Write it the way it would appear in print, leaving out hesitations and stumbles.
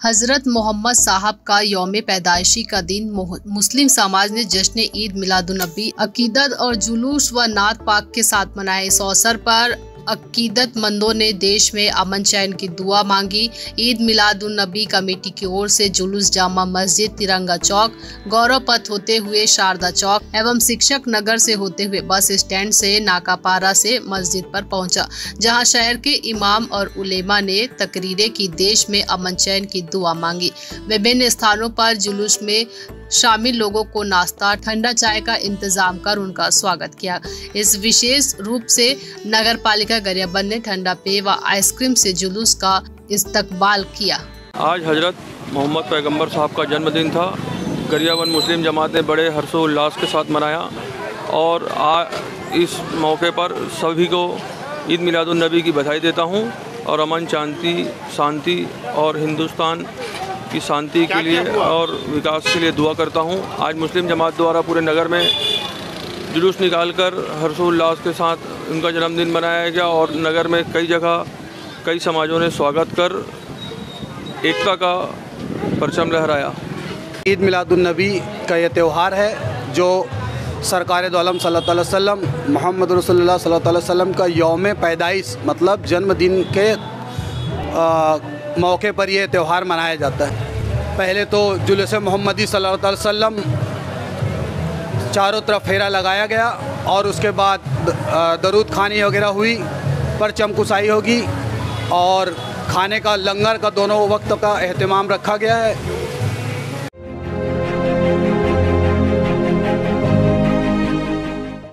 हजरत मोहम्मद साहब का यौम पैदाइशी का दिन मुस्लिम समाज ने जश्न ईद मिलादुन्नबी अकीदत और जुलूस व नात पाक के साथ मनाया। इस अवसर पर अकीदतमंदों ने देश में अमन चैन की दुआ मांगी। ईद मिलादुन्नबी कमेटी की ओर से जुलूस जामा मस्जिद, तिरंगा चौक, गौरव पथ होते हुए शारदा चौक एवं शिक्षक नगर से होते हुए बस स्टैंड से नाकापारा से मस्जिद पर पहुंचा, जहां शहर के इमाम और उलेमा ने तकरीरें की, देश में अमन चैन की दुआ मांगी। विभिन्न स्थानों पर जुलूस में शामिल लोगों को नाश्ता, ठंडा चाय का इंतजाम कर उनका स्वागत किया। इस विशेष रूप से नगर पालिका गरियाबंद ने ठंडा पेय व आइसक्रीम से जुलूस का इस्तकबाल किया। आज हजरत मोहम्मद पैगंबर साहब का जन्मदिन था। गरियाबंद मुस्लिम जमात ने बड़े हर्षोल्लास के साथ मनाया और इस मौके पर सभी को ईद मिलादुन्नबी की बधाई देता हूँ और अमन शांति और हिंदुस्तान की शांति के लिए और विकास के लिए दुआ करता हूं। आज मुस्लिम जमात द्वारा पूरे नगर में जुलूस निकालकर हर्षोल्लास के साथ उनका जन्मदिन मनाया गया और नगर में कई जगह कई समाजों ने स्वागत कर एकता का परचम लहराया। ईद मिलादुन्नबी का ये त्यौहार है जो सरकार दो आलम सल्लल्लाहु अलैहि वसल्लम मोहम्मद रसूलुल्लाह सल्लल्लाहु अलैहि वसल्लम का यौम पैदाइश मतलब जन्मदिन के मौके पर यह त्यौहार मनाया जाता है। पहले तो जुलूस मोहम्मदी सल्लल्लाहु अलैहि वसल्लम चारों तरफ फेरा लगाया गया और उसके बाद दरूद खानी वगैरह हुई, परचम कुसाई होगी और खाने का लंगर का दोनों वक्त का एहतमाम रखा गया है।